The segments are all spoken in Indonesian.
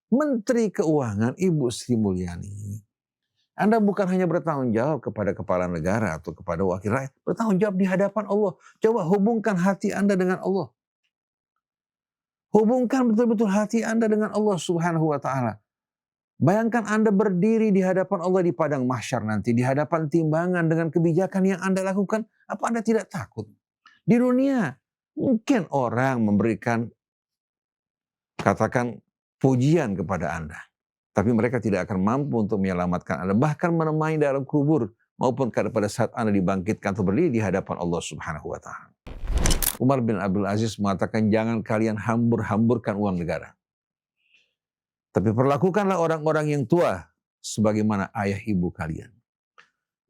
Menteri Keuangan Ibu Sri Mulyani, Anda bukan hanya bertanggung jawab kepada kepala negara atau kepada wakil rakyat, bertanggung jawab di hadapan Allah. Coba hubungkan hati Anda dengan Allah. Hubungkan betul-betul hati Anda dengan Allah Subhanahu wa Ta'ala. Bayangkan Anda berdiri di hadapan Allah di padang mahsyar nanti, di hadapan timbangan dengan kebijakan yang Anda lakukan, apa Anda tidak takut? Di dunia, mungkin orang memberikan, katakan, pujian kepada Anda. Tapi mereka tidak akan mampu untuk menyelamatkan Anda. Bahkan menemani dalam kubur, maupun pada saat Anda dibangkitkan atau berdiri di hadapan Allah Subhanahu wa Ta'ala. Umar bin Abdul Aziz mengatakan, jangan kalian hambur-hamburkan uang negara. Tapi perlakukanlah orang-orang yang tua sebagaimana ayah ibu kalian.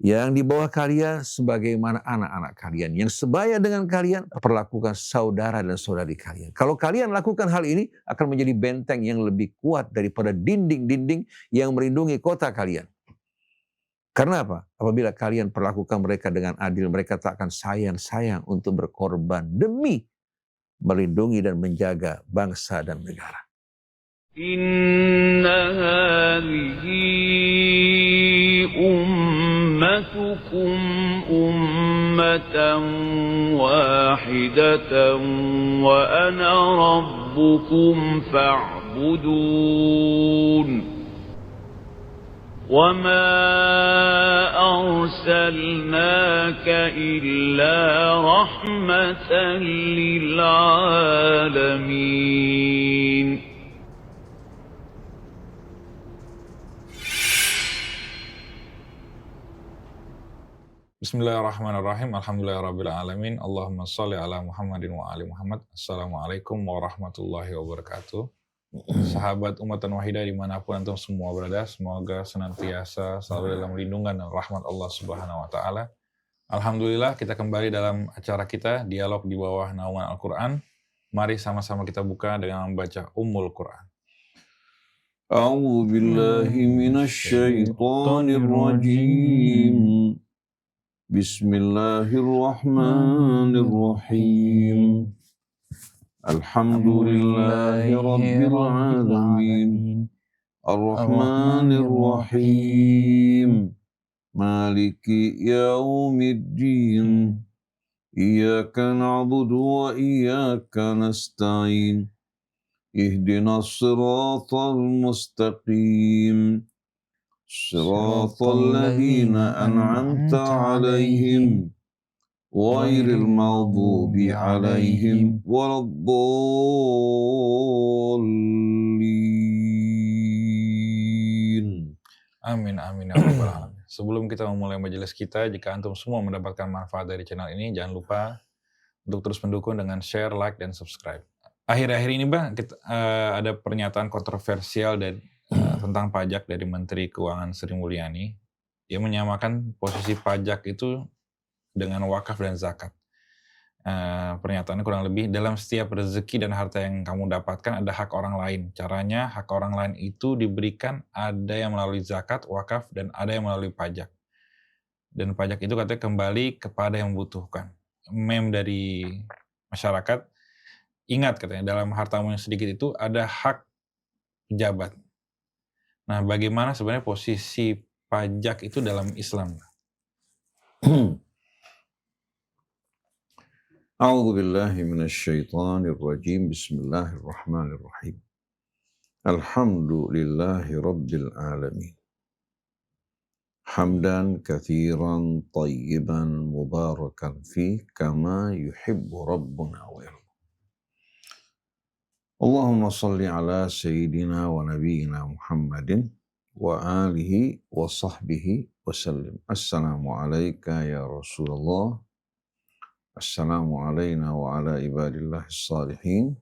Yang di bawah kalian sebagaimana anak-anak kalian. Yang sebaya dengan kalian, perlakukan saudara dan saudari kalian. Kalau kalian lakukan hal ini, akan menjadi benteng yang lebih kuat daripada dinding-dinding yang melindungi kota kalian. Karena apa? Apabila kalian perlakukan mereka dengan adil, mereka tak akan sayang-sayang untuk berkorban demi melindungi dan menjaga bangsa dan negara. Inna hadhihi ummatukum ummatan wahidatan wa ana rabbukum fa'budun. وَمَا أَرْسَلْنَاكَ إِلَّا رَحْمَةً لِلْعَالَمِينَ. Bismillahirrahmanirrahim. Alhamdulillahirrabbilalamin. Allahumma sholli ala Muhammadin wa ali Muhammad. Assalamualaikum warahmatullahi wabarakatuh. Sahabat Ummatan Wahidah dimanapun antum semua berada, semoga senantiasa selalu dalam lindungan dan rahmat Allah Subhanahu wa Ta'ala. Alhamdulillah, kita kembali dalam acara kita, dialog di bawah naungan Al-Quran. Mari sama-sama kita buka dengan membaca Ummul Quran. A'udzu billahi minasy syaithanir rajim. Bismillahirrahmanirrahim. Alhamdulillahi rabbil alamin. Ar-Rahmanir Rahim. Maliki yaumiddin. Iyyaka na'budu wa iyyaka nasta'in. Ihdinas siratal mustaqim. Siratal ladzina an'amta 'alaihim. Ghairil maghdubi 'alaihim waladdallin. Amin, amin, ya rabbal alamin. Sebelum kita memulai majelis kita, jika antum semua mendapatkan manfaat dari channel ini, jangan lupa untuk terus mendukung dengan share, like, dan subscribe. Akhir-akhir ini Bang, ada pernyataan kontroversial tentang pajak dari Menteri Keuangan Sri Mulyani. Dia menyamakan posisi pajak itu dengan wakaf dan zakat. Pernyataannya kurang lebih, dalam setiap rezeki dan harta yang kamu dapatkan ada hak orang lain. Caranya hak orang lain itu diberikan, ada yang melalui zakat, wakaf, dan ada yang melalui pajak. Dan pajak itu katanya kembali kepada yang membutuhkan. Mem dari masyarakat, ingat katanya dalam hartamu yang sedikit itu ada hak pejabat. Nah, bagaimana sebenarnya posisi pajak itu dalam Islam? A'udzu billahi minasy syaithanir rajim. Bismillahirrahmanirrahim. Alhamdulillahi rabbil alamin. Hamdan katsiran tayyiban mubarakan fi kama yuhibbu rabbuna wa yarda. Allahumma shalli ala sayyidina wa nabiyyina Muhammadin wa alihi wa sahbihi wa sallim. Assalamu alayka ya Rasulullah. Assalamu alayna wa ala ibadillahi salihin.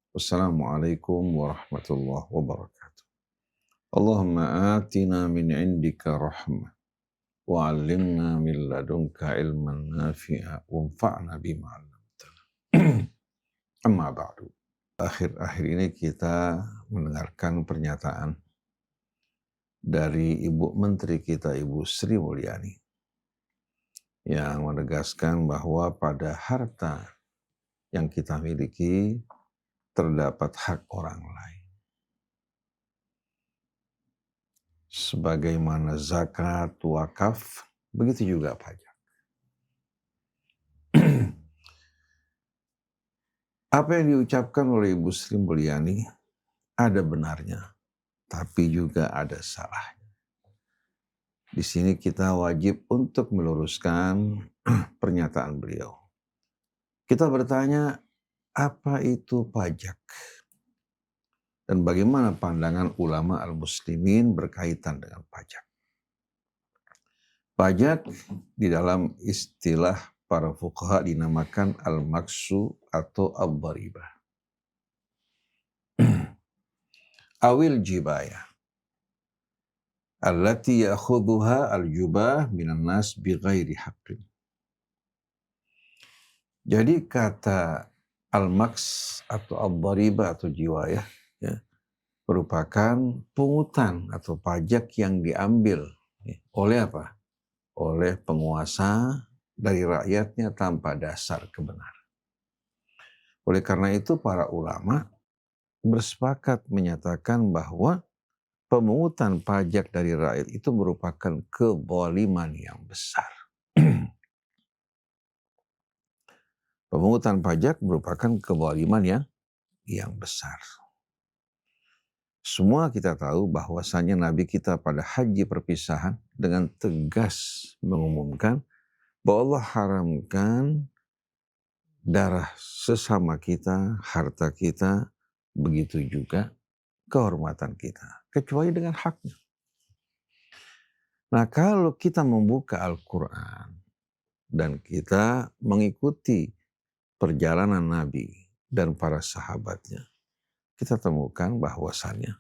Wassalamualaikum warahmatullahi wabarakatuh. Allahumma atina min indika rahmah wa 'allimna min ladunka ilman nafi'a wanfa'na bima 'allamtana. Amma ba'du. Akhir-akhir ini kita mendengarkan pernyataan dari Ibu Menteri kita, Ibu Sri Mulyani, yang menegaskan bahwa pada harta yang kita miliki terdapat hak orang lain. sebagaimana zakat, wakaf, begitu juga pajak. Apa yang diucapkan oleh Ibu Sri Mulyani ada benarnya, tapi juga ada salahnya. Di sini kita wajib untuk meluruskan pernyataan beliau. Kita bertanya, apa itu pajak? Dan bagaimana pandangan ulama al-muslimin berkaitan dengan pajak? Pajak di dalam istilah para fuqaha dinamakan al-maksu atau al-dharibah. Awil jibaya. Allati ya'khudhuha al-jubah minan nas bighairi haqqin. Jadi kata al-maks atau al-dharibah atau jiwayah ya, merupakan pungutan atau pajak yang diambil oleh apa? Oleh penguasa dari rakyatnya tanpa dasar kebenaran. Oleh karena itu para ulama bersepakat menyatakan bahwa pemungutan pajak dari rakyat itu merupakan kezaliman yang besar. Pemungutan pajak merupakan kezaliman yang besar. Semua kita tahu bahwasannya Nabi kita pada haji perpisahan dengan tegas mengumumkan bahwa Allah haramkan darah sesama kita, harta kita, begitu juga kehormatan kita, kecuali dengan haknya. Nah, kalau kita membuka Al-Quran dan kita mengikuti perjalanan Nabi dan para sahabatnya, kita temukan bahwasannya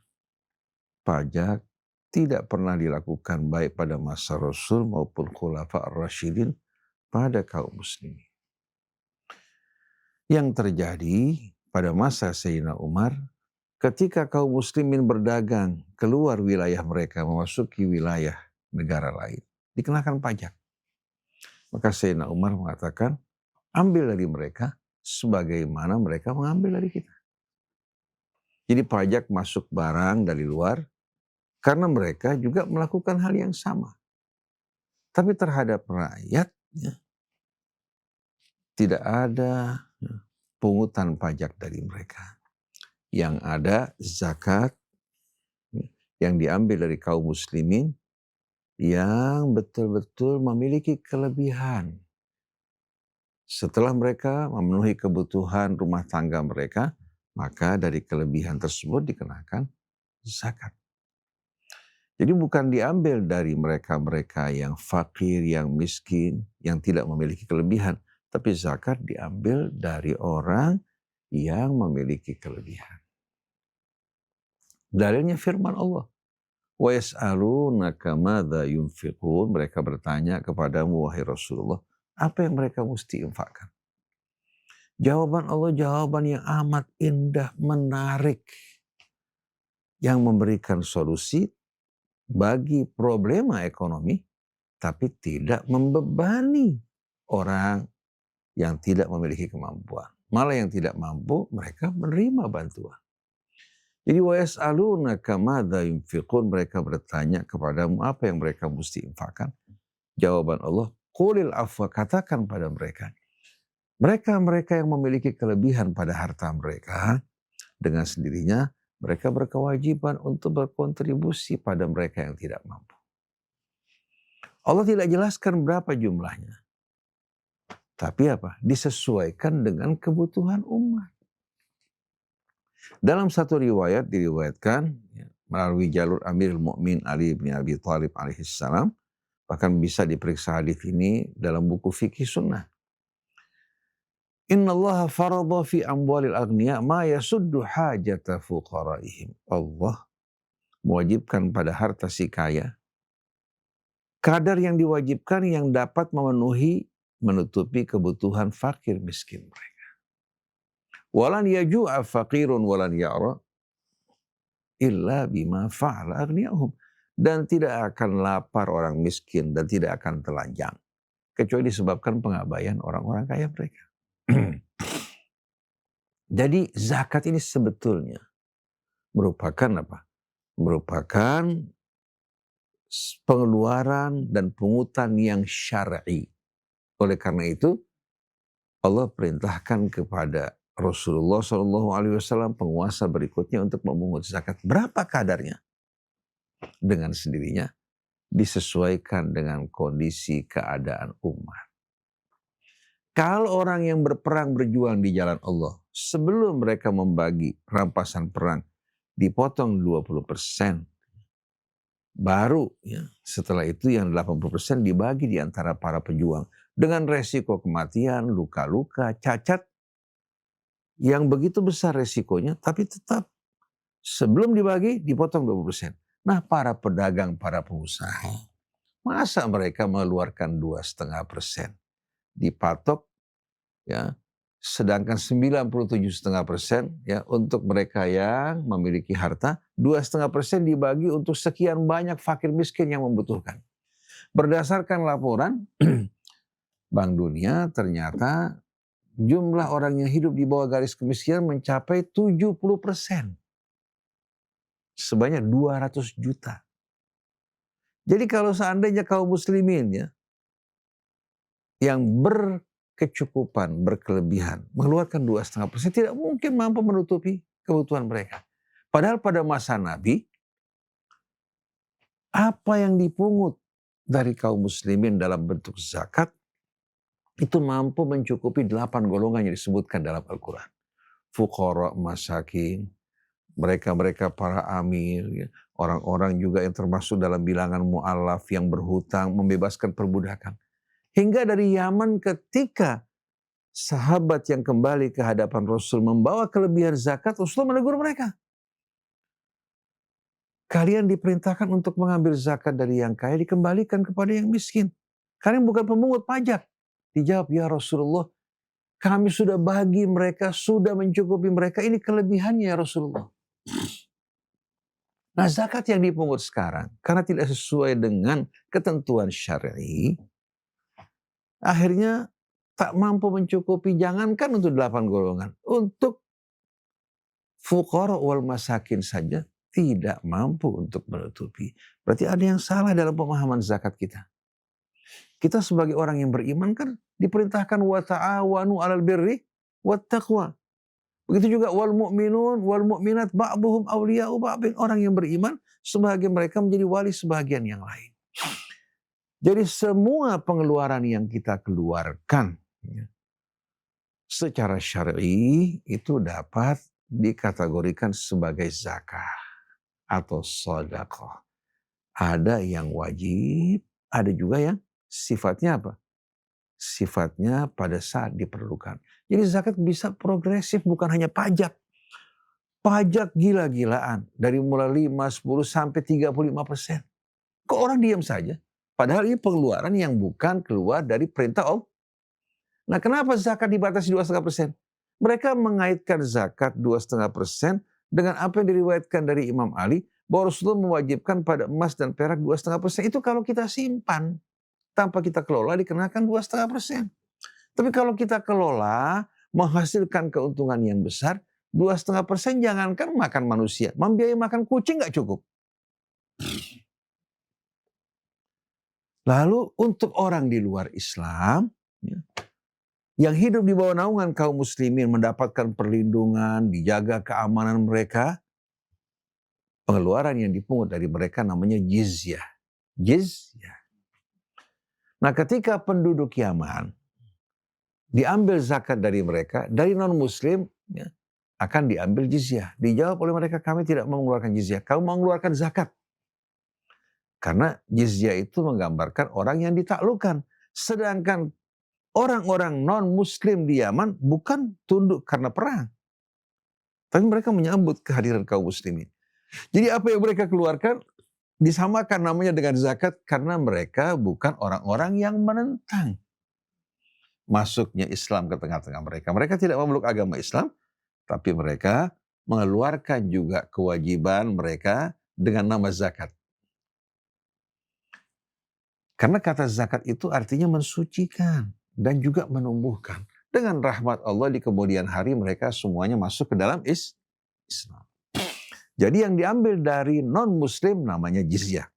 pajak tidak pernah dilakukan baik pada masa Rasul maupun Khulafa ar-Rasyidin pada kaum muslimin. Yang terjadi pada masa Sayyidina Umar, ketika kaum muslimin berdagang keluar wilayah mereka, memasuki wilayah negara lain, dikenakan pajak. Maka Sayyidina Umar mengatakan, ambil dari mereka sebagaimana mereka mengambil dari kita. Jadi pajak masuk barang dari luar, karena mereka juga melakukan hal yang sama. Tapi terhadap rakyat, tidak ada pungutan pajak dari mereka. Yang ada zakat yang diambil dari kaum muslimin yang betul-betul memiliki kelebihan. Setelah mereka memenuhi kebutuhan rumah tangga mereka, maka dari kelebihan tersebut dikenakan zakat. Jadi bukan diambil dari mereka-mereka yang fakir, yang miskin, yang tidak memiliki kelebihan. Tapi zakat diambil dari orang yang memiliki kelebihan. Dalilnya firman Allah. Wa yas'alunaka madza yunfiqun. Mereka bertanya kepadamu wahai Rasulullah, apa yang mereka mesti infakkan? Jawaban Allah jawaban yang amat indah, menarik, yang memberikan solusi bagi problema ekonomi, tapi tidak membebani orang yang tidak memiliki kemampuan. Malah yang tidak mampu, mereka menerima bantuan. Jadi wa yas'alunaka madza yunfiqun, mereka bertanya kepadamu apa yang mereka mesti infakkan. Jawaban Allah, qulil afwa, katakan pada mereka. Mereka yang memiliki kelebihan pada harta mereka, dengan sendirinya mereka berkewajiban untuk berkontribusi pada mereka yang tidak mampu. Allah tidak jelaskan berapa jumlahnya. Tapi apa? Disesuaikan dengan kebutuhan umat. Dalam satu riwayat diriwayatkan melalui jalur Amirul Mukminin Ali bin Abi Thalib alaihissalam, bahkan bisa diperiksa hadis ini dalam buku fikih sunnah. Inna Allah farada fi amwalil aghniya ma yasuddu hajata fuqaraihim. Allah mewajibkan pada harta si kaya kadar yang diwajibkan yang dapat menutupi kebutuhan fakir miskin mereka. Walan yaju'a faqirun walan ya'ra illa bima fa'ala aghniyahum. Dan tidak akan lapar orang miskin dan tidak akan telanjang kecuali disebabkan pengabaian orang-orang kaya mereka. Jadi zakat ini sebetulnya merupakan apa? Merupakan pengeluaran dan pungutan yang syar'i. Oleh karena itu, Allah perintahkan kepada Rasulullah SAW, penguasa berikutnya, untuk memungut zakat. Berapa kadarnya? Dengan sendirinya disesuaikan dengan kondisi keadaan umat. Kalau orang yang berperang berjuang di jalan Allah, sebelum mereka membagi rampasan perang, dipotong 20%. Baru ya, setelah itu yang 80% dibagi di antara para pejuang. Dengan resiko kematian, luka-luka, cacat, yang begitu besar resikonya, tapi tetap sebelum dibagi dipotong 20%. Nah, para pedagang, para pengusaha, masa mereka mengeluarkan 2,5%? Dipatok ya, sedangkan 97,5% ya untuk mereka yang memiliki harta, 2,5% dibagi untuk sekian banyak fakir miskin yang membutuhkan. Berdasarkan laporan Bank Dunia, ternyata jumlah orang yang hidup di bawah garis kemiskinan mencapai 70%. Sebanyak 200 juta. Jadi kalau seandainya kaum muslimin ya, yang berkecukupan, berkelebihan, mengeluarkan 2,5%, tidak mungkin mampu menutupi kebutuhan mereka. Padahal pada masa Nabi, apa yang dipungut dari kaum muslimin dalam bentuk zakat, itu mampu mencukupi 8 golongan yang disebutkan dalam Al-Quran. Fuqara, masakin, mereka-mereka para amir, ya, orang-orang juga yang termasuk dalam bilangan mu'allaf yang berhutang, membebaskan perbudakan. Hingga dari Yaman ketika sahabat yang kembali ke hadapan Rasul membawa kelebihan zakat, Rasul menegur mereka. Kalian diperintahkan untuk mengambil zakat dari yang kaya, dikembalikan kepada yang miskin. Kalian bukan pemungut pajak. Dijawab, ya Rasulullah, kami sudah bagi mereka, sudah mencukupi mereka, ini kelebihannya ya Rasulullah. Nah, zakat yang dipungut sekarang, karena tidak sesuai dengan ketentuan syar'i, akhirnya tak mampu mencukupi, jangankan untuk 8 golongan. Untuk fuqara wal masakin saja tidak mampu untuk menutupi. Berarti ada yang salah dalam pemahaman zakat kita. Kita sebagai orang yang beriman kan diperintahkan wa ta'awanu 'alal birri wat taqwa. Begitu juga wal mu'minun wal mu'minat ba'dhum awliya'u ba'dhin. Orang yang beriman sebagian mereka menjadi wali sebagian yang lain. Jadi semua pengeluaran yang kita keluarkan ya, secara syar'i itu dapat dikategorikan sebagai zakah atau sedekah. Ada yang wajib, ada juga yang sifatnya apa? Sifatnya pada saat diperlukan. Jadi zakat bisa progresif, bukan hanya pajak. Pajak gila-gilaan dari mulai 5, 10 sampai 35%. Kok orang diam saja? Padahal ini pengeluaran yang bukan keluar dari perintah Allah. Nah, kenapa zakat dibatasi 2,5%? Mereka mengaitkan zakat 2,5% dengan apa yang diriwayatkan dari Imam Ali, bahwa Rasulullah mewajibkan pada emas dan perak 2,5%. Itu kalau kita simpan tanpa kita kelola dikenakan 2,5%. Tapi kalau kita kelola menghasilkan keuntungan yang besar, 2,5% jangankan makan manusia, membiayai makan kucing nggak cukup. Lalu untuk orang di luar Islam ya, yang hidup di bawah naungan kaum muslimin, mendapatkan perlindungan, dijaga keamanan mereka, pengeluaran yang dipungut dari mereka namanya jizyah. Jizyah. Nah, ketika penduduk Yaman diambil zakat dari mereka, dari non-muslim ya, akan diambil jizyah. Dijawab oleh mereka, kami tidak mau mengeluarkan jizyah, kamu mau mengeluarkan zakat. Karena jizyah itu menggambarkan orang yang ditaklukkan. Sedangkan orang-orang non-muslim di Yaman bukan tunduk karena perang. Tapi mereka menyambut kehadiran kaum muslimin. Jadi apa yang mereka keluarkan disamakan namanya dengan zakat karena mereka bukan orang-orang yang menentang masuknya Islam ke tengah-tengah mereka. Mereka tidak memeluk agama Islam, tapi mereka mengeluarkan juga kewajiban mereka dengan nama zakat. Karena kata zakat itu artinya mensucikan dan juga menumbuhkan. Dengan rahmat Allah di kemudian hari mereka semuanya masuk ke dalam Islam. Jadi yang diambil dari non-muslim namanya jizyah.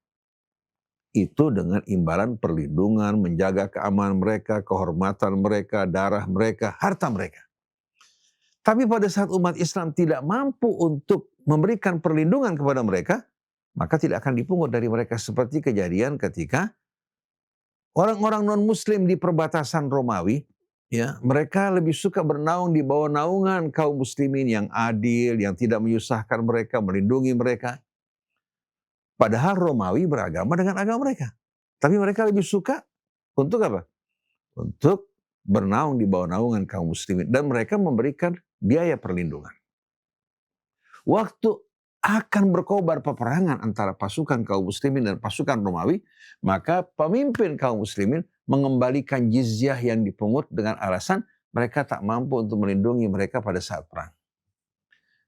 itu dengan imbalan perlindungan, menjaga keamanan mereka, kehormatan mereka, darah mereka, harta mereka. Tapi pada saat umat Islam tidak mampu untuk memberikan perlindungan kepada mereka, maka tidak akan dipungut dari mereka, seperti kejadian ketika orang-orang non-muslim di perbatasan Romawi, ya, mereka lebih suka bernaung di bawah naungan kaum muslimin yang adil, yang tidak menyusahkan mereka, melindungi mereka. Padahal Romawi beragama dengan agama mereka. Tapi mereka lebih suka untuk apa? Untuk bernaung di bawah naungan kaum muslimin. Dan mereka memberikan biaya perlindungan. Waktu akan berkobar peperangan antara pasukan kaum muslimin dan pasukan Romawi, maka pemimpin kaum muslimin mengembalikan jizyah yang dipungut dengan alasan mereka tak mampu untuk melindungi mereka pada saat perang.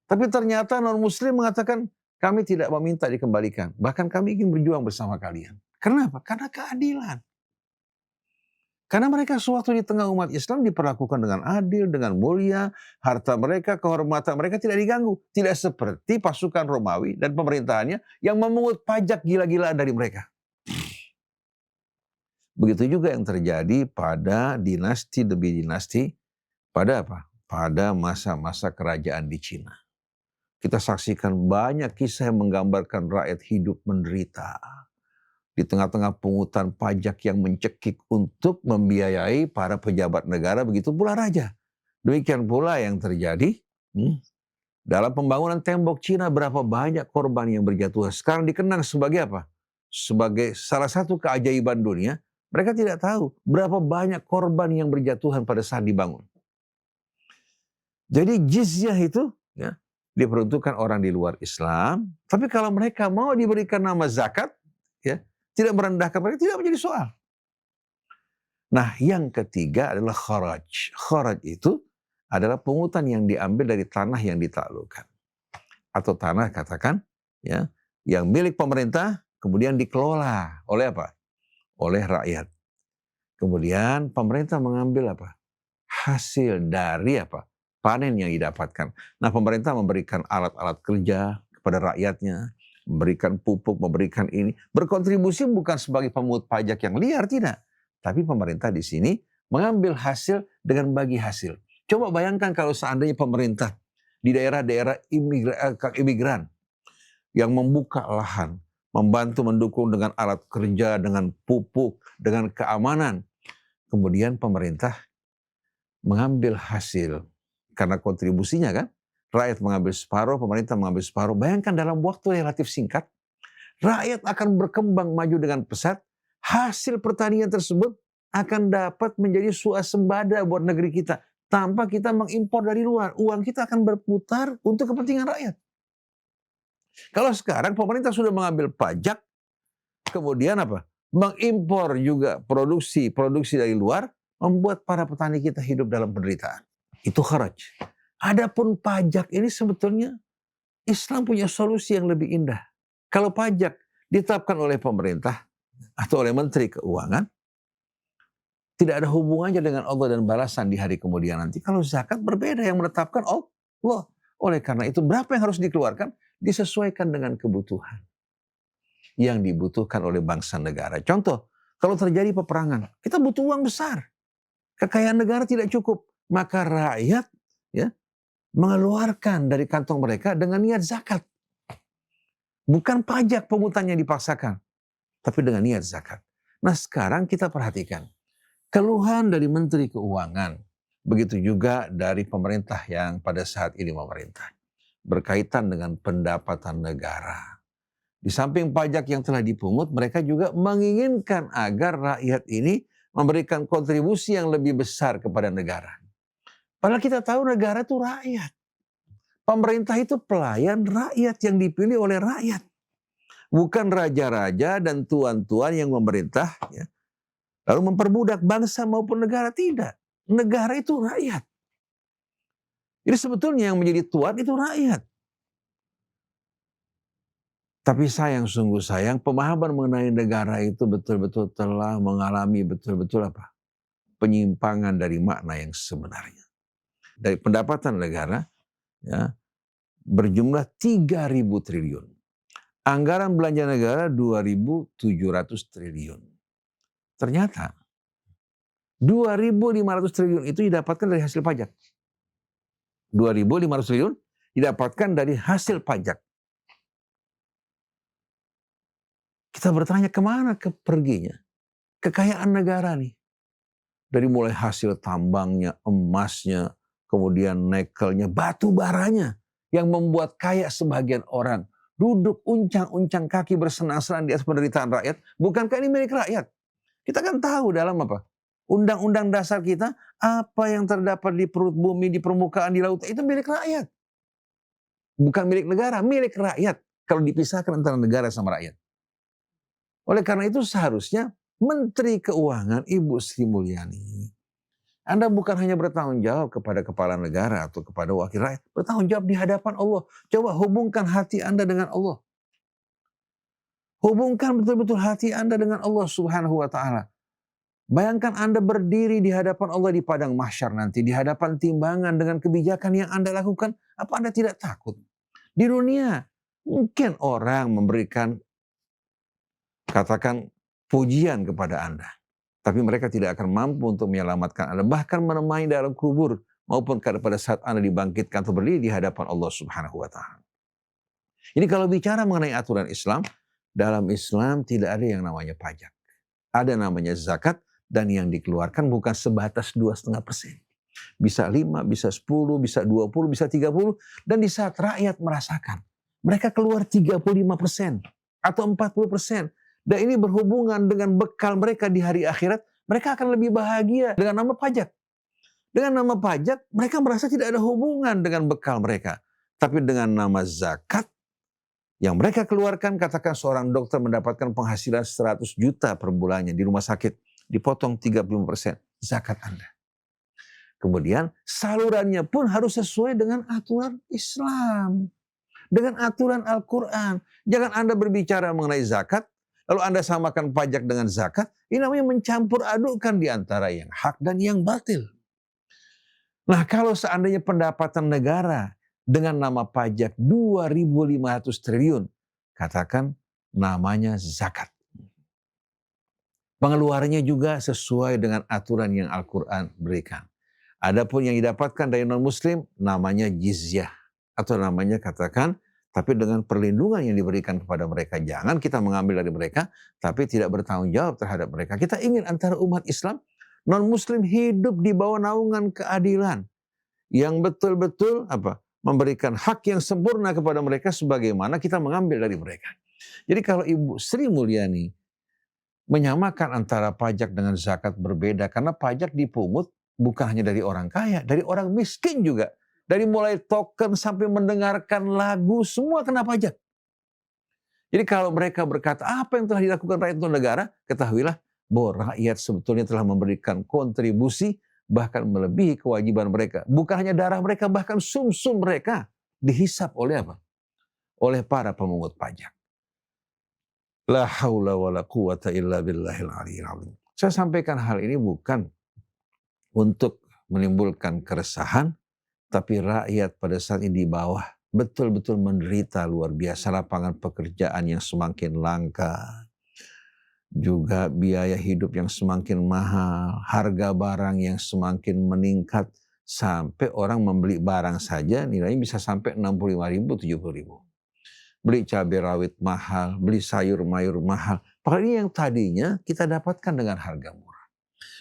Tapi ternyata non-muslim mengatakan, kami tidak meminta dikembalikan. Bahkan kami ingin berjuang bersama kalian. Kenapa? Karena keadilan. Karena mereka sewaktu di tengah umat Islam diperlakukan dengan adil, dengan mulia. Harta mereka, kehormatan mereka tidak diganggu. Tidak seperti pasukan Romawi dan pemerintahannya yang memungut pajak gila-gilaan dari mereka. Begitu juga yang terjadi pada dinasti demi dinasti. Pada apa? Pada masa-masa kerajaan di Cina. Kita saksikan banyak kisah yang menggambarkan rakyat hidup menderita. Di tengah-tengah pungutan pajak yang mencekik untuk membiayai para pejabat negara, begitu pula raja. Demikian pula yang terjadi dalam pembangunan tembok Cina, berapa banyak korban yang berjatuhan. Sekarang dikenang sebagai apa? Sebagai salah satu keajaiban dunia. Mereka tidak tahu berapa banyak korban yang berjatuhan pada saat dibangun. Jadi jizyah itu ya, diperuntukkan orang di luar Islam. Tapi kalau mereka mau diberikan nama zakat, ya, tidak merendahkan mereka, tidak menjadi soal. Nah, yang ketiga adalah kharaj. Kharaj itu adalah pungutan yang diambil dari tanah yang ditaklukkan. Atau tanah, katakan, ya, yang milik pemerintah, kemudian dikelola oleh apa? Oleh rakyat. Kemudian pemerintah mengambil apa? Hasil dari apa? Panen yang didapatkan. Nah, pemerintah memberikan alat-alat kerja kepada rakyatnya, memberikan pupuk, memberikan ini, berkontribusi bukan sebagai pemungut pajak yang liar, tidak. Tapi pemerintah di sini mengambil hasil dengan bagi hasil. Coba bayangkan kalau seandainya pemerintah di daerah-daerah imigran yang membuka lahan, membantu mendukung dengan alat kerja, dengan pupuk, dengan keamanan. Kemudian pemerintah mengambil hasil. Karena kontribusinya kan, rakyat mengambil separuh, pemerintah mengambil separuh. Bayangkan dalam waktu relatif singkat, rakyat akan berkembang maju dengan pesat. Hasil pertanian tersebut akan dapat menjadi swasembada buat negeri kita. Tanpa kita mengimpor dari luar, uang kita akan berputar untuk kepentingan rakyat. Kalau sekarang pemerintah sudah mengambil pajak, kemudian apa? Mengimpor juga produksi dari luar, membuat para petani kita hidup dalam penderitaan. Itu kharaj. Adapun pajak ini sebetulnya Islam punya solusi yang lebih indah. Kalau pajak ditetapkan oleh pemerintah atau oleh Menteri Keuangan, tidak ada hubungannya dengan Allah dan balasan di hari kemudian nanti. Kalau zakat berbeda, yang menetapkan Allah. Oleh karena itu berapa yang harus dikeluarkan disesuaikan dengan kebutuhan yang dibutuhkan oleh bangsa negara. Contoh, kalau terjadi peperangan, kita butuh uang besar. Kekayaan negara tidak cukup. Maka rakyat ya mengeluarkan dari kantong mereka dengan niat zakat. Bukan pajak pungutannya dipaksakan, tapi dengan niat zakat. Nah, sekarang kita perhatikan keluhan dari Menteri Keuangan, begitu juga dari pemerintah yang pada saat ini memerintah, berkaitan dengan pendapatan negara. Di samping pajak yang telah dipungut, mereka juga menginginkan agar rakyat ini memberikan kontribusi yang lebih besar kepada negara. Padahal kita tahu negara itu rakyat. Pemerintah itu pelayan rakyat yang dipilih oleh rakyat. Bukan raja-raja dan tuan-tuan yang memerintah, ya, lalu memperbudak bangsa maupun negara. Tidak. Negara itu rakyat. Jadi sebetulnya yang menjadi tuan itu rakyat. Tapi sayang, sungguh sayang, pemahaman mengenai negara itu betul-betul telah mengalami betul-betul apa? Penyimpangan dari makna yang sebenarnya. Dari pendapatan negara ya, berjumlah 3.000 triliun. Anggaran belanja negara 2.700 triliun. Ternyata 2.500 triliun itu didapatkan dari hasil pajak. 2.500 triliun didapatkan dari hasil pajak. Kita bertanya kemana perginya kekayaan negara nih. Dari mulai hasil tambangnya, emasnya, kemudian nikelnya, batu baranya yang membuat kaya sebagian orang. Duduk uncang-uncang kaki bersenang-senang di atas penderitaan rakyat. Bukankah ini milik rakyat? Kita kan tahu dalam apa? Undang-undang dasar kita, apa yang terdapat di perut bumi, di permukaan, di laut, itu milik rakyat. Bukan milik negara, milik rakyat. Kalau dipisahkan antara negara sama rakyat. Oleh karena itu seharusnya Menteri Keuangan Ibu Sri Mulyani, Anda bukan hanya bertanggung jawab kepada kepala negara atau kepada wakil rakyat, bertanggung jawab di hadapan Allah. Coba hubungkan hati Anda dengan Allah. Hubungkan betul-betul hati Anda dengan Allah Subhanahu wa Ta'ala. Bayangkan Anda berdiri di hadapan Allah di padang mahsyar nanti, di hadapan timbangan dengan kebijakan yang Anda lakukan, apa Anda tidak takut? Di dunia mungkin orang memberikan, katakan, pujian kepada Anda. Tapi mereka tidak akan mampu untuk menyelamatkan Anda. Bahkan menemani dalam kubur maupun pada saat Anda dibangkitkan atau berdiri di hadapan Allah Subhanahu wa Ta'ala. Ini kalau bicara mengenai aturan Islam, dalam Islam tidak ada yang namanya pajak. Ada namanya zakat dan yang dikeluarkan bukan sebatas 2,5%. Bisa 5, bisa 10, bisa 20, bisa 30. Dan di saat rakyat merasakan, mereka keluar 35% atau 40%. Dan ini berhubungan dengan bekal mereka di hari akhirat, mereka akan lebih bahagia dengan nama pajak. Dengan nama pajak, mereka merasa tidak ada hubungan dengan bekal mereka. Tapi dengan nama zakat, yang mereka keluarkan, katakan seorang dokter mendapatkan penghasilan 100 juta per bulannya di rumah sakit, dipotong 35% zakat Anda. Kemudian salurannya pun harus sesuai dengan aturan Islam. Dengan aturan Al-Quran. Jangan Anda berbicara mengenai zakat, lalu Anda samakan pajak dengan zakat, ini namanya mencampur adukkan di antara yang hak dan yang batil. Nah, kalau seandainya pendapatan negara dengan nama pajak 2.500 triliun, katakan namanya zakat. Pengeluarannya juga sesuai dengan aturan yang Al-Quran berikan. Adapun yang didapatkan dari non-muslim namanya jizyah. Atau namanya katakan, tapi dengan perlindungan yang diberikan kepada mereka. Jangan kita mengambil dari mereka, tapi tidak bertanggung jawab terhadap mereka. Kita ingin antara umat Islam, non-muslim hidup di bawah naungan keadilan. Yang betul-betul memberikan hak yang sempurna kepada mereka sebagaimana kita mengambil dari mereka. Jadi kalau Ibu Sri Mulyani menyamakan antara pajak dengan zakat berbeda, karena pajak dipungut bukan hanya dari orang kaya, dari orang miskin juga. Dari mulai token sampai mendengarkan lagu, semua kena pajak. Jadi kalau mereka berkata, apa yang telah dilakukan rakyat untuk negara, ketahuilah bahwa rakyat sebetulnya telah memberikan kontribusi, bahkan melebihi kewajiban mereka. Bukan hanya darah mereka, bahkan sum-sum mereka dihisap oleh apa? Oleh para pemungut pajak. La haula wa la quwata illa billahil aliyyil azim. Saya sampaikan hal ini bukan untuk menimbulkan keresahan, tapi rakyat pada saat ini di bawah betul-betul menderita luar biasa. Lapangan pekerjaan yang semakin langka. Juga biaya hidup yang semakin mahal. Harga barang yang semakin meningkat. Sampai orang membeli barang saja nilainya bisa sampai 65.000, 70.000. Beli cabai rawit mahal, beli sayur-mayur mahal. Padahal ini yang tadinya kita dapatkan dengan harga murah.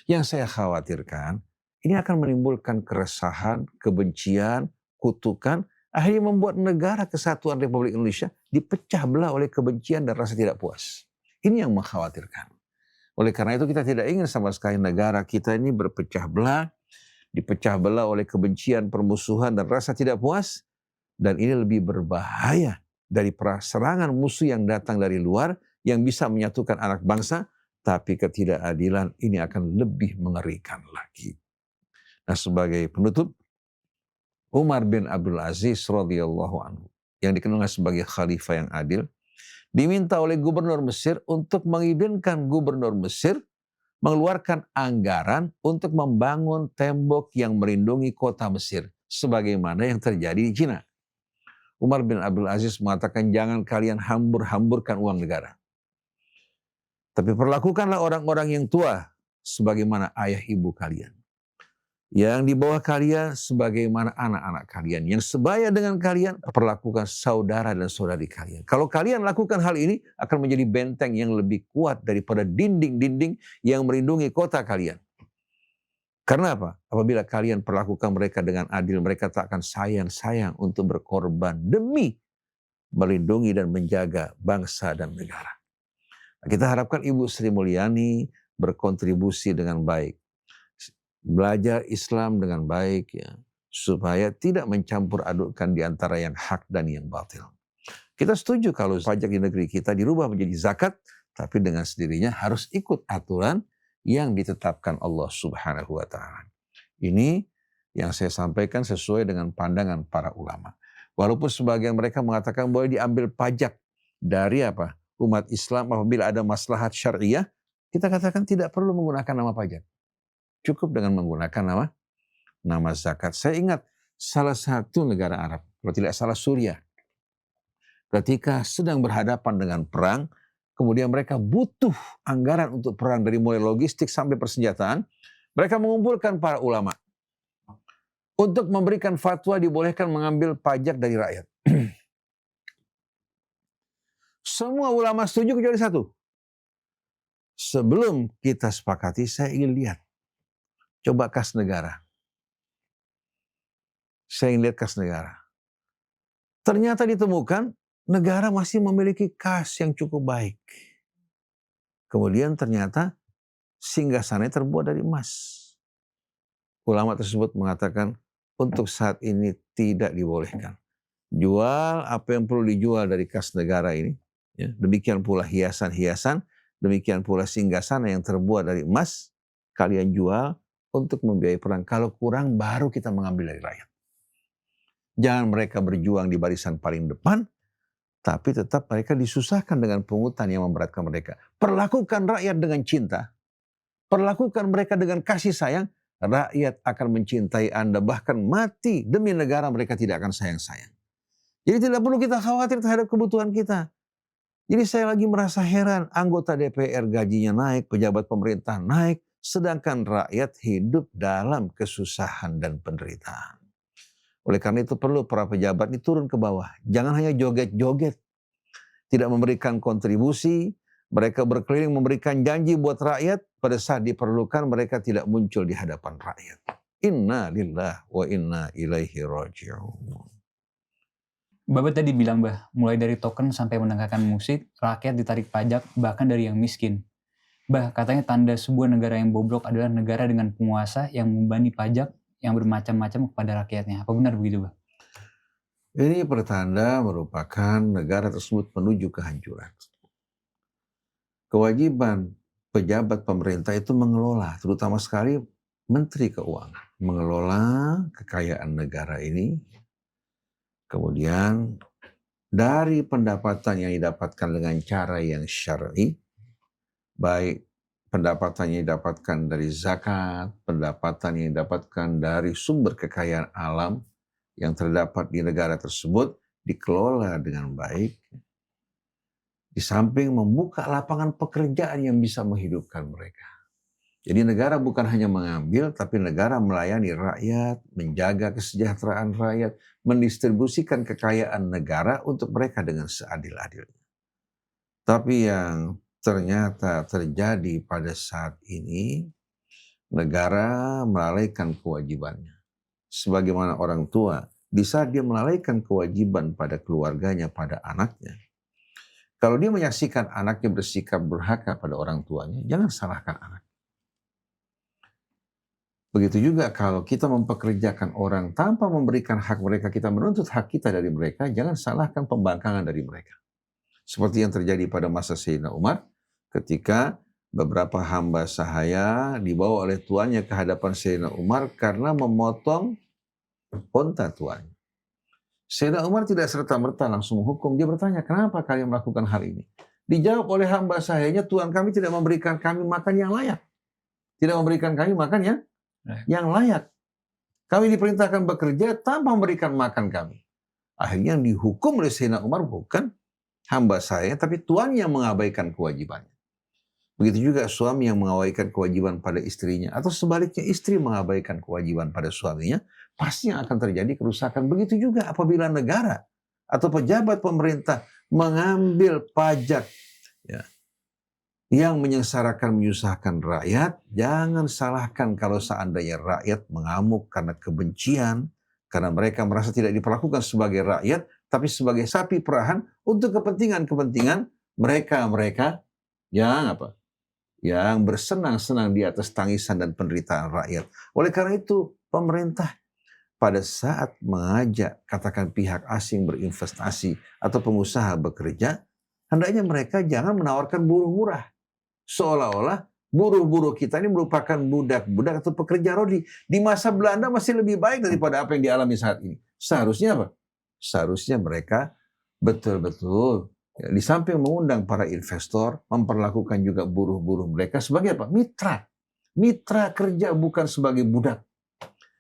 Yang saya khawatirkan, ini akan menimbulkan keresahan, kebencian, kutukan, akhirnya membuat negara kesatuan Republik Indonesia dipecah belah oleh kebencian dan rasa tidak puas. Ini yang mengkhawatirkan. Oleh karena itu kita tidak ingin sama sekali negara kita ini berpecah belah, dipecah belah oleh kebencian, permusuhan, dan rasa tidak puas. Dan ini lebih berbahaya dari serangan musuh yang datang dari luar, yang bisa menyatukan anak bangsa, tapi ketidakadilan ini akan lebih mengerikan lagi. Nah, sebagai penutup, Umar bin Abdul Aziz radhiyallahu anhu, yang dikenal sebagai khalifah yang adil, diminta oleh gubernur Mesir untuk mengizinkan gubernur Mesir mengeluarkan anggaran untuk membangun tembok yang melindungi kota Mesir, sebagaimana yang terjadi di Cina. Umar bin Abdul Aziz mengatakan jangan kalian hambur-hamburkan uang negara. Tapi perlakukanlah orang-orang yang tua sebagaimana ayah ibu kalian. Yang di bawah kalian sebagaimana anak-anak kalian. Yang sebaya dengan kalian, perlakukan saudara dan saudari kalian. Kalau kalian lakukan hal ini, akan menjadi benteng yang lebih kuat daripada dinding-dinding yang melindungi kota kalian. Karena apa? Apabila kalian perlakukan mereka dengan adil, mereka tak akan sayang-sayang untuk berkorban demi melindungi dan menjaga bangsa dan negara. Kita harapkan Ibu Sri Mulyani berkontribusi dengan baik. Belajar Islam dengan baik ya, supaya tidak mencampur adukkan di antara yang hak dan yang batil. Kita setuju kalau pajak di negeri kita dirubah menjadi zakat, tapi dengan sendirinya harus ikut aturan yang ditetapkan Allah Subhanahu wa taala. Ini yang saya sampaikan sesuai dengan pandangan para ulama. Walaupun sebagian mereka mengatakan boleh diambil pajak dari apa? Umat Islam apabila ada maslahat syariah, kita katakan tidak perlu menggunakan nama pajak. Cukup dengan menggunakan nama zakat. Saya ingat salah satu negara Arab, kalau tidak salah Suriah, ketika sedang berhadapan dengan perang, kemudian mereka butuh anggaran untuk perang dari mulai logistik sampai persenjataan, mereka mengumpulkan para ulama untuk memberikan fatwa dibolehkan mengambil pajak dari rakyat. Semua ulama setuju kecuali satu. Sebelum kita sepakati, saya ingin lihat. Coba kas negara. Saya ingin lihat kas negara. Ternyata ditemukan negara masih memiliki kas yang cukup baik. Kemudian ternyata singgasananya terbuat dari emas. Ulama tersebut mengatakan untuk saat ini tidak dibolehkan. Jual apa yang perlu dijual dari kas negara ini. Ya, demikian pula hiasan-hiasan, demikian pula singgasana yang terbuat dari emas. Kalian jual untuk membiayai perang. Kalau kurang baru kita mengambil dari rakyat. Jangan mereka berjuang di barisan paling depan, tapi tetap mereka disusahkan dengan pungutan yang memberatkan mereka. Perlakukan rakyat dengan cinta. Perlakukan mereka dengan kasih sayang. Rakyat akan mencintai Anda. Bahkan mati demi negara mereka tidak akan sayang-sayang. Jadi tidak perlu kita khawatir terhadap kebutuhan kita. Jadi saya lagi merasa heran. Anggota DPR gajinya naik, pejabat pemerintah naik. Sedangkan rakyat hidup dalam kesusahan dan penderitaan. Oleh karena itu perlu para pejabat ini turun ke bawah. Jangan hanya joget-joget. Tidak memberikan kontribusi. Mereka berkeliling memberikan janji buat rakyat. Pada saat diperlukan mereka tidak muncul di hadapan rakyat. Inna lillahi wa inna ilaihi raji'un. Bapak tadi bilang, mulai dari token sampai mendengarkan musik, rakyat ditarik pajak bahkan dari yang miskin. Katanya tanda sebuah negara yang bobrok adalah negara dengan penguasa yang membebani pajak yang bermacam-macam kepada rakyatnya. Apa benar begitu, Bah? Ini pertanda merupakan negara tersebut menuju kehancuran. Kewajiban pejabat pemerintah itu mengelola, terutama sekali Menteri Keuangan, mengelola kekayaan negara ini. Kemudian dari pendapatan yang didapatkan dengan cara yang syar'i, baik pendapatan yang didapatkan dari zakat, pendapatan yang didapatkan dari sumber kekayaan alam yang terdapat di negara tersebut dikelola dengan baik. Di samping membuka lapangan pekerjaan yang bisa menghidupkan mereka. Jadi negara bukan hanya mengambil, tapi negara melayani rakyat, menjaga kesejahteraan rakyat, mendistribusikan kekayaan negara untuk mereka dengan seadil-adilnya. Tapi yang ternyata terjadi pada saat ini, negara melalaikan kewajibannya. Sebagaimana orang tua, di saat dia melalaikan kewajiban pada keluarganya, pada anaknya, kalau dia menyaksikan anaknya bersikap durhaka pada orang tuanya, jangan salahkan anak. Begitu juga kalau kita mempekerjakan orang tanpa memberikan hak mereka, kita menuntut hak kita dari mereka, jangan salahkan pembangkangan dari mereka. Seperti yang terjadi pada masa Sayyidina Umar, ketika beberapa hamba sahaya dibawa oleh tuannya ke hadapan Sayyidina Umar karena memotong unta tuannya. Sayyidina Umar tidak serta-merta langsung menghukum. Dia bertanya, kenapa kalian melakukan hal ini? Dijawab oleh hamba sahayanya, Tuhan kami tidak memberikan kami makan yang layak. Tidak memberikan kami makan yang layak. Kami diperintahkan bekerja tanpa memberikan makan kami. Akhirnya yang dihukum oleh Sayyidina Umar bukan hamba saya, tapi tuan yang mengabaikan kewajibannya. Begitu juga suami yang mengabaikan kewajiban pada istrinya, atau sebaliknya istri mengabaikan kewajiban pada suaminya, pasti akan terjadi kerusakan. Begitu juga apabila negara atau pejabat pemerintah mengambil pajak ya, yang menyengsarakan, menyusahkan rakyat. Jangan salahkan kalau seandainya rakyat mengamuk karena kebencian, karena mereka merasa tidak diperlakukan sebagai rakyat, tapi sebagai sapi perahan untuk kepentingan-kepentingan mereka yang apa? Yang bersenang-senang di atas tangisan dan penderitaan rakyat. Oleh karena itu, pemerintah pada saat mengajak katakan pihak asing berinvestasi atau pengusaha bekerja, hendaknya mereka jangan menawarkan buruh murah. Seolah-olah buruh-buruh kita ini merupakan budak-budak atau pekerja rodi. Di masa Belanda masih lebih baik daripada apa yang dialami saat ini. Seharusnya apa? Seharusnya mereka betul-betul ya, di samping mengundang para investor, memperlakukan juga buruh-buruh mereka sebagai apa? Mitra. Mitra kerja, bukan sebagai budak.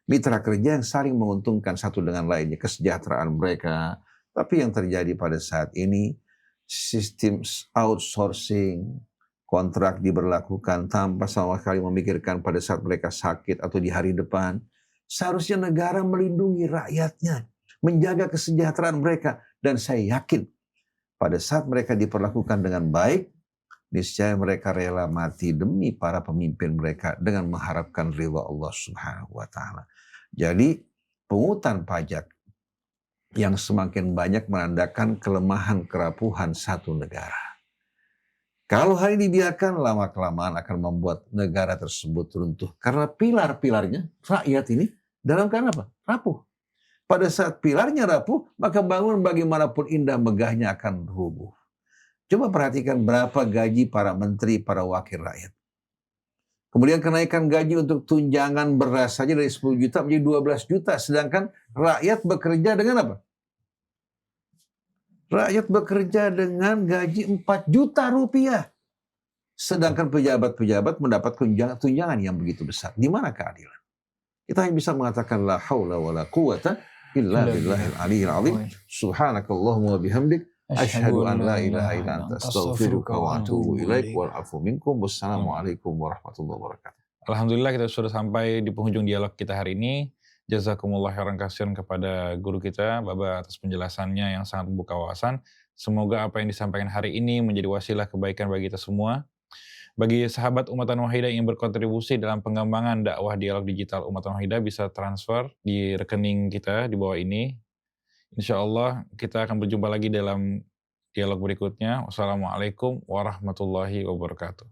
Mitra kerja yang saling menguntungkan satu dengan lainnya, kesejahteraan mereka. Tapi yang terjadi pada saat ini, sistem outsourcing, kontrak diberlakukan tanpa sama sekali memikirkan pada saat mereka sakit atau di hari depan. Seharusnya negara melindungi rakyatnya, menjaga kesejahteraan mereka. Dan saya yakin pada saat mereka diperlakukan dengan baik, niscaya mereka rela mati demi para pemimpin mereka dengan mengharapkan ridha Allah Subhanahu wa taala. Jadi, pungutan pajak yang semakin banyak menandakan kelemahan kerapuhan satu negara. Kalau hal ini dibiarkan, lama-kelamaan akan membuat negara tersebut runtuh. Karena pilar-pilarnya, rakyat ini, dalam keadaan apa? Rapuh. Pada saat pilarnya rapuh, maka bangunan bagaimanapun indah megahnya akan rubuh. Coba perhatikan berapa gaji para menteri, para wakil rakyat. Kemudian kenaikan gaji untuk tunjangan beras saja dari 10 juta menjadi 12 juta. Sedangkan rakyat bekerja dengan apa? Rakyat bekerja dengan gaji 4 juta rupiah. Sedangkan pejabat-pejabat mendapat tunjangan yang begitu besar. Di mana keadilan? Kita hanya bisa mengatakan la haula wa la quwata illa billahil aliyyil azim. Subhanakallahumma wa bihamdik. Asyhadu an la ilaha illa anta astaghfiruka wa atubu ilaik wal afu minkum. Wassalamualaikum warahmatullahi wabarakatuh. Alhamdulillah kita sudah sampai di penghujung dialog kita hari ini. Jazakumullah khairan kasihan kepada guru kita, Baba, atas penjelasannya yang sangat membuka wawasan. Semoga apa yang disampaikan hari ini menjadi wasilah kebaikan bagi kita semua. Bagi sahabat Ummatan Wahidah yang berkontribusi dalam pengembangan dakwah dialog digital Ummatan Wahidah bisa transfer di rekening kita di bawah ini. Insya Allah kita akan berjumpa lagi dalam dialog berikutnya. Wassalamualaikum warahmatullahi wabarakatuh.